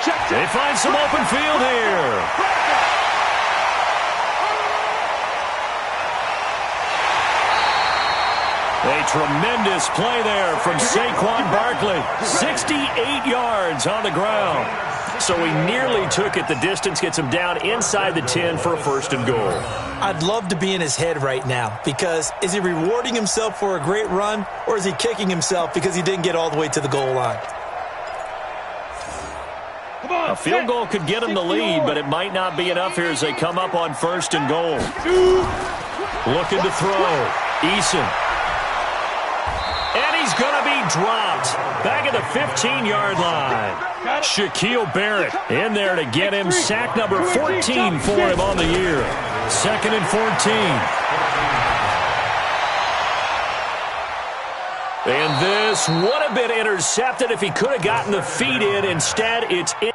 Check, check. They find some open field here. A tremendous play there from Saquon Barkley. 68 yards on the ground. So he nearly took it the distance, gets him down inside the 10 for a 1st and goal. I'd love to be in his head right now, because is he rewarding himself for a great run, or is he kicking himself because he didn't get all the way to the goal line? A field goal could get him the lead, but it might not be enough here as they come up on 1st and goal. Looking to throw. Eason. And he's going to be dropped. Back at the 15-yard line. Shaquille Barrett in there to get him. Sack number 14 for him on the year. 2nd and 14. And this would have been intercepted if he could have gotten the feet in. Instead, it's in.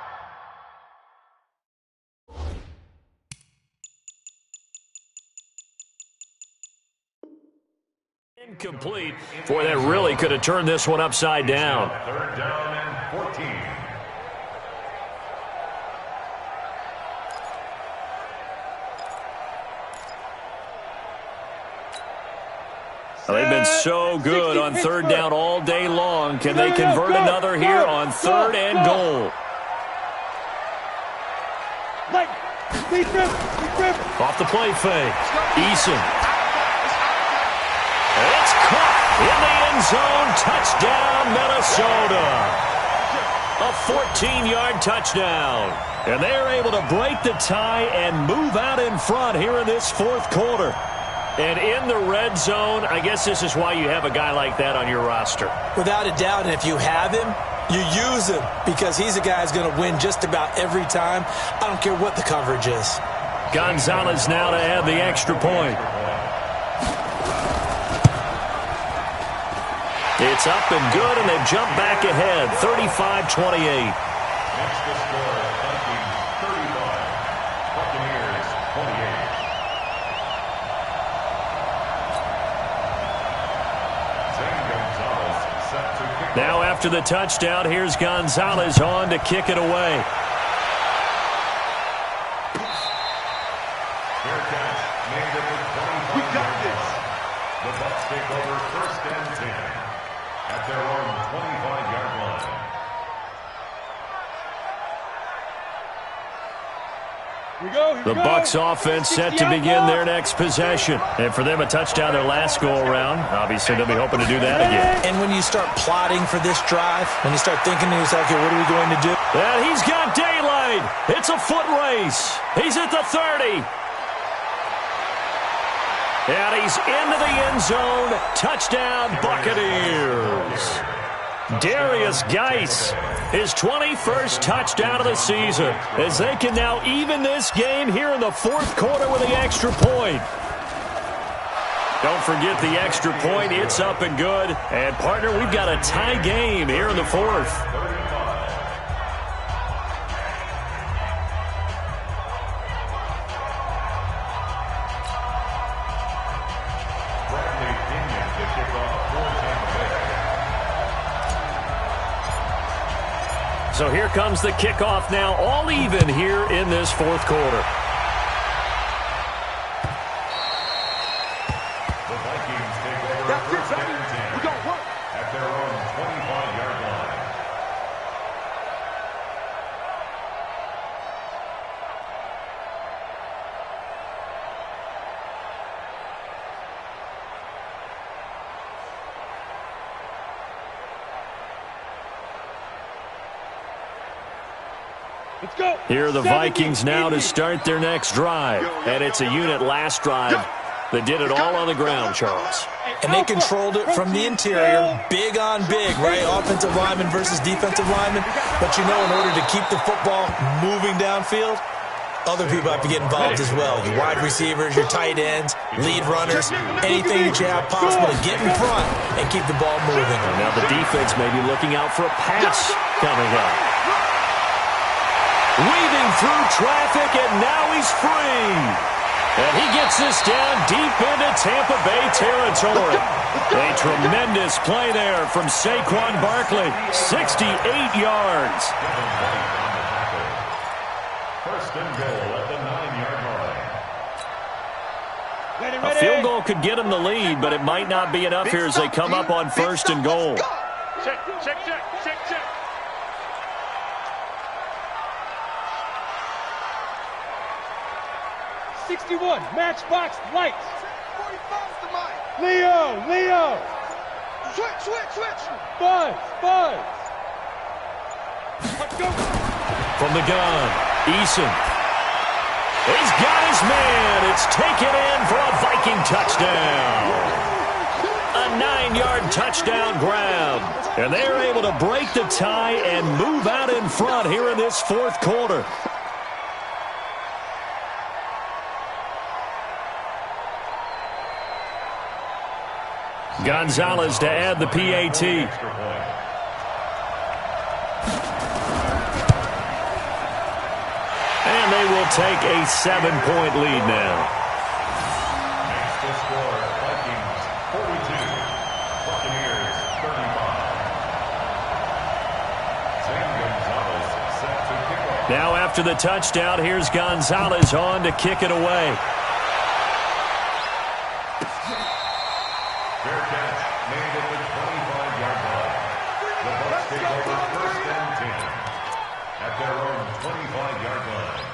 Incomplete. Boy, that really could have turned this one upside down. 3rd down and 14. Well, they've been so good on 3rd down all day long. Can they convert another here on 3rd and goal? Off the play fake. Eason. It's caught in the end zone. Touchdown, Minnesota. A 14-yard touchdown. And they're able to break the tie and move out in front here in this 4th quarter. And in the red zone, I guess this is why you have a guy like that on your roster. Without a doubt, and if you have him, you use him, because he's a guy who's going to win just about every time. I don't care what the coverage is. Gonzalez now to add the extra point. It's up and good, and they've jumped back ahead, 35-28. Next to score, Vikings 35, Buccaneers 28. Gonzalez set to kick. Now after the touchdown, here's Gonzalez on to kick it away. Fair catch made at the 25-yard line. The Bucs take over 1st and 10 at their own 25-yard line. The Bucs offense set to begin their next possession. And for them, a touchdown their last go-around. Obviously, they'll be hoping to do that again. And when you start plotting for this drive, when you start thinking to yourself, okay, what are we going to do? And he's got daylight. It's a foot race. He's at the 30. And he's into the end zone. Touchdown, Buccaneers. Darius Geis, his 21st touchdown of the season, as they can now even this game here in the fourth quarter with the extra point. Don't forget the extra point. It's up and good. And, partner, we've got a tie game here in the fourth. So here comes the kickoff now, all even here in this fourth quarter. The Vikings take over first and 10 at their own 25-yard line. Let's go. Here are the Vikings now to start their next drive. And it's a unit last drive that did it all on the ground, Charles. And they controlled it from the interior, big on big, right? Offensive lineman versus defensive lineman. But you know, in order to keep the football moving downfield, other people have to get involved as well. Your wide receivers, your tight ends, lead runners, anything that you have possible to get in front and keep the ball moving. And now the defense may be looking out for a pass coming up. Weaving through traffic, and now he's free. And he gets this down deep into Tampa Bay territory. A tremendous play there from Saquon Barkley. 68 yards. First and goal at the 9-yard line. A field goal could get him the lead, but it might not be enough here as they come up on first and goal. Check, check, check, check, check. 61, matchbox lights. Leo. Switch. Buzz. Let's go. From the gun, Eason. He's got his man. It's taken in for a Viking touchdown. A 9-yard touchdown grab. And they're able to break the tie and move out in front here in this fourth quarter. Gonzalez to add the PAT. And they will take a 7-point lead now. Next to score, Vikings 42, Buccaneers 35. Sam Gonzalez set to kick off. Now after the touchdown, here's Gonzalez on to kick it away. Fair catch made at the 25-yard line. The Bucs take over first and 10 at their own 25-yard line.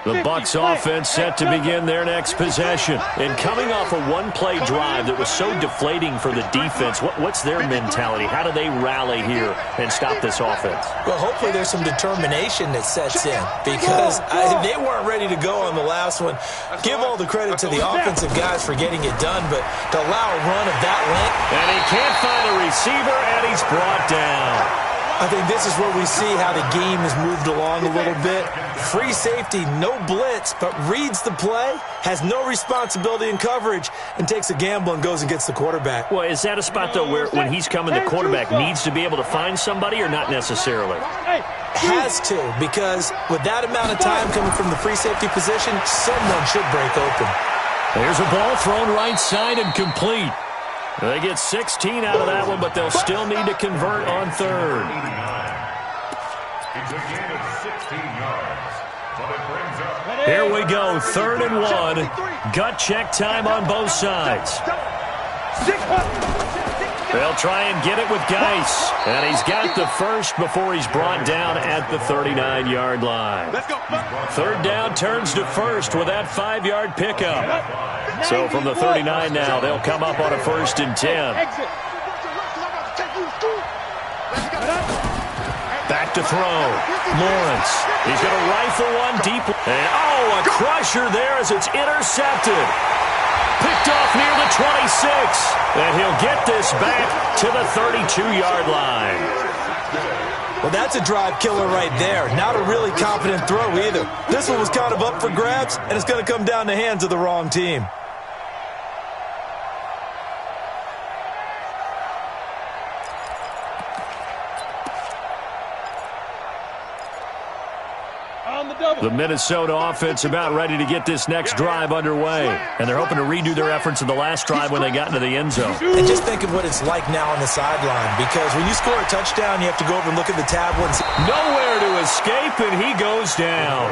The Bucs offense set to begin their next possession. And coming off a one-play drive that was so deflating for the defense, what's their mentality? How do they rally here and stop this offense? Well, hopefully there's some determination that sets in because they weren't ready to go on the last one. Give all the credit to the offensive guys for getting it done, but to allow a run of that length. And he can't find a receiver, and he's brought down. I think this is where we see how the game has moved along a little bit. Free safety, no blitz, but reads the play, has no responsibility in coverage, and takes a gamble and goes and gets the quarterback. Well, is that a spot, though, where when he's coming, the quarterback needs to be able to find somebody or not necessarily? Has to, because with that amount of time coming from the free safety position, someone should break open. There's a ball thrown right side and complete. They get 16 out of that one, but they'll still need to convert on third. It's a gain of 16 yards, but it brings up... Here we go, 3rd and 1. Gut check time on both sides. They'll try and get it with Geis. And he's got the first before he's brought down at the 39-yard line. Third down turns to first with that 5-yard pickup. So from the 39 now, they'll come up on a 1st and 10. Back to throw. Lawrence. He's going to rifle one deep. And, oh, a crusher there as it's intercepted. Picked off near the 26. And he'll get this back to the 32-yard line. Well, that's a drive killer right there. Not a really confident throw either. This one was kind of up for grabs, and it's going to come down the hands of the wrong team. The Minnesota offense about ready to get this next drive underway. And they're hoping to redo their efforts in the last drive when they got into the end zone. And just think of what it's like now on the sideline. Because when you score a touchdown, you have to go over and look at the tablet and see. Nowhere to escape, and he goes down.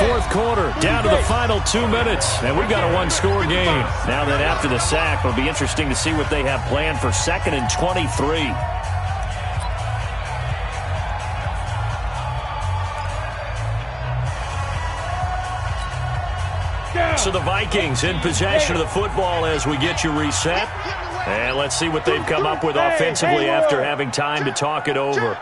Fourth quarter, down to the final 2 minutes. And we've got a one-score game. Now that after the sack, it'll be interesting to see what they have planned for 2nd and 23. So the Vikings in possession of the football as we get you reset. And let's see what they've come up with offensively after having time to talk it over.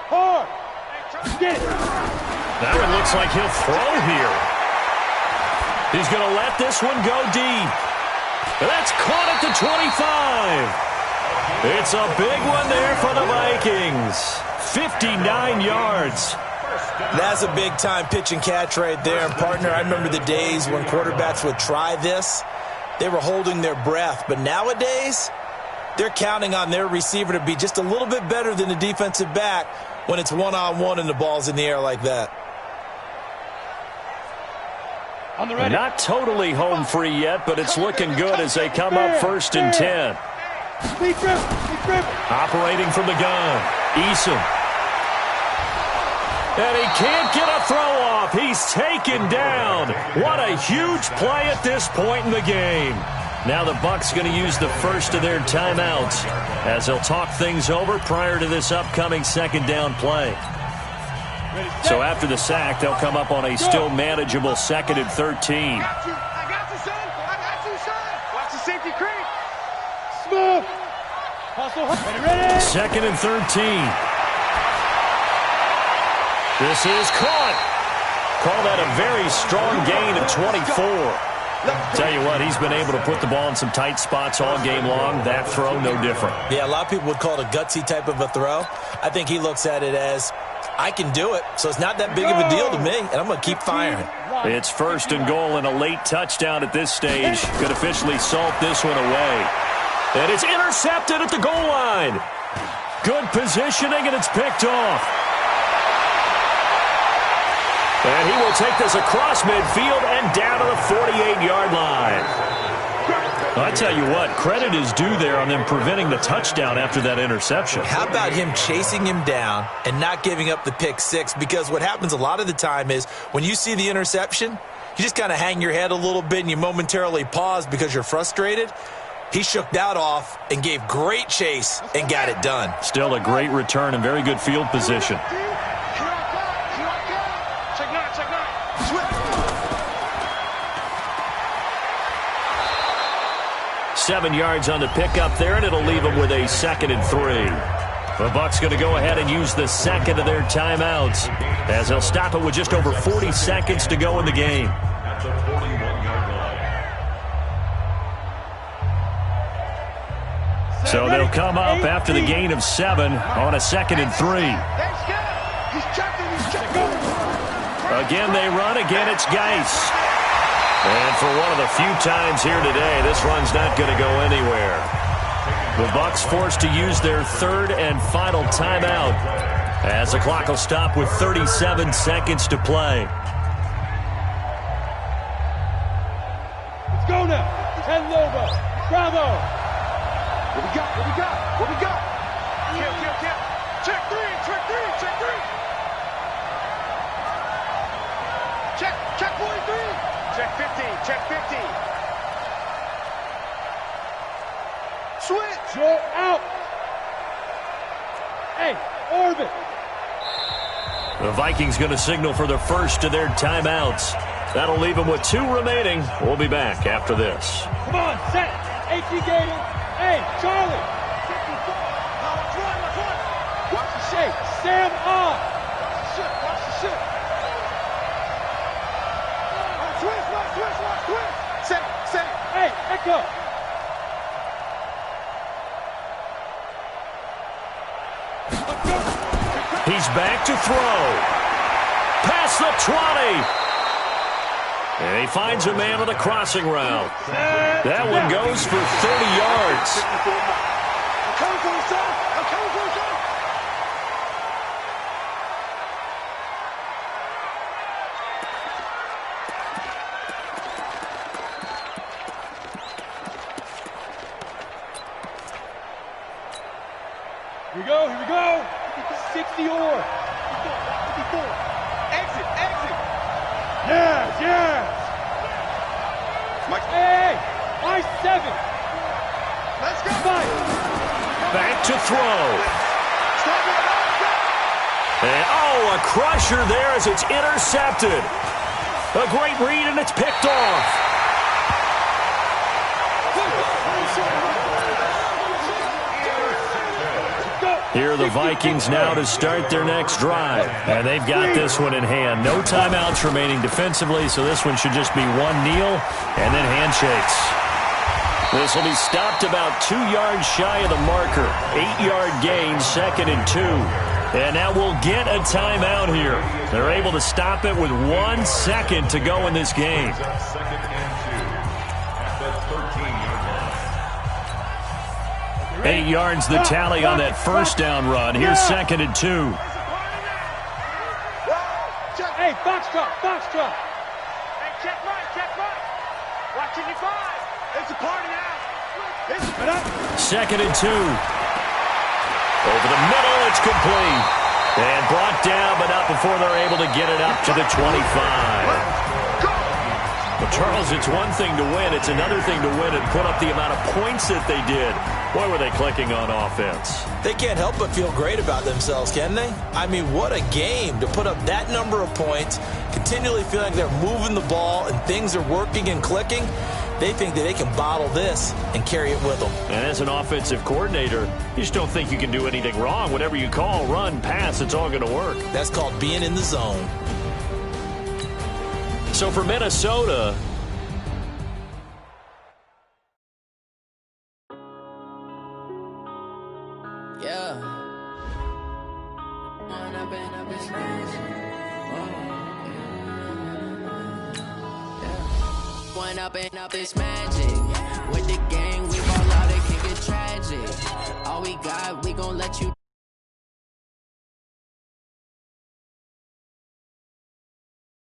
Hard. Get it. That one looks like he'll throw here. He's going to let this one go deep. That's caught at the 25. It's a big one there for the Vikings. 59 yards. That's a big-time pitch and catch right there. And, partner, I remember the days when quarterbacks would try this. They were holding their breath. But nowadays, they're counting on their receiver to be just a little bit better than the defensive back when it's one-on-one and the ball's in the air like that. Not totally home free yet, but it's looking good as they come up 1st and 10. Operating from the gun. Eason. And he can't get a throw off. He's taken down. What a huge play at this point in the game. Now the Bucs going to use the first of their timeouts as they'll talk things over prior to this upcoming 2nd down play. So after the sack, they'll come up on a still manageable 2nd and 13. I got you, son. I got you, son. Watch the safety creep. Smooth. Hustle. Ready. 2nd and 13. This is caught. Call that a very strong gain of 24. Tell you what, he's been able to put the ball in some tight spots all game long. That throw, no different. Yeah, a lot of people would call it a gutsy type of a throw. I think he looks at it as, I can do it, so it's not that big of a deal to me, and I'm going to keep firing. It's 1st and goal and a late touchdown at this stage. Could officially salt this one away. And it's intercepted at the goal line. Good positioning, and it's picked off. And he will take this across midfield and down to the 48-yard line. I tell you what, credit is due there on them preventing the touchdown after that interception. How about him chasing him down and not giving up the pick six? Because what happens a lot of the time is when you see the interception, you just kind of hang your head a little bit and you momentarily pause because you're frustrated. He shook that off and gave great chase and got it done. Still a great return and very good field position. 7 yards on the pickup there, and it'll leave them with a 2nd and 3. The Bucs going to go ahead and use the second of their timeouts as they'll stop it with just over 40 seconds to go in the game. At the 41-yard line. So they'll come up after the gain of 7 on a 2nd and 3. Again, they run. Again, it's Geis. And for one of the few times here today, this run's not going to go anywhere. The Bucs forced to use their 3rd and final timeout as the clock will stop with 37 seconds to play. Let's go now. Head over. Bravo. What we got? What we got? What we got? Kill. Check 3. Check 3. Check 3. Check 4. Check 50. Check 50. Switch. Joe out. Hey, orbit. The Vikings going to signal for the first of their timeouts. That'll leave them with 2 remaining. We'll be back after this. Come on, set. H.E. Gator. Hey, Charlie. Watch the shape. Sam on. Watch the ship. Twist. Set. Hey, Echo. He's back to throw. Past the 20. And he finds a man on the crossing route. That one goes for 30 yards. I'm coming for you, son. I'm coming for you, son. Here we go. 60 or. 54. Exit. Yes. Hey, my 7. Let's go. 5. Back to throw. And, a crusher there as it's intercepted. A great read, and it's picked off. Here are the Vikings now to start their next drive. And they've got this one in hand. No timeouts remaining defensively, so this one should just be one kneel and then handshakes. This will be stopped about 2 yards shy of the marker. 8-yard gain, 2nd and 2. And now we'll get a timeout here. They're able to stop it with 1 second to go in this game. 2nd and 2 at the 13-yard line. 8 yards the tally on that first down run. Here's 2nd and 2. Hey, Foxtrot. Hey, check right. Watching your 5. It's a party now. 2nd and 2. Over the middle, it's complete. And brought down, but not before they're able to get it up to the 25. Well, Charles, it's one thing to win. It's another thing to win and put up the amount of points that they did. Boy, were they clicking on offense. They can't help but feel great about themselves, can they? I mean, what a game to put up that number of points, continually feeling like they're moving the ball and things are working and clicking. They think that they can bottle this and carry it with them. And as an offensive coordinator, you just don't think you can do anything wrong. Whatever you call, run, pass, it's all going to work. That's called being in the zone. So for Minnesota, Up, it's magic.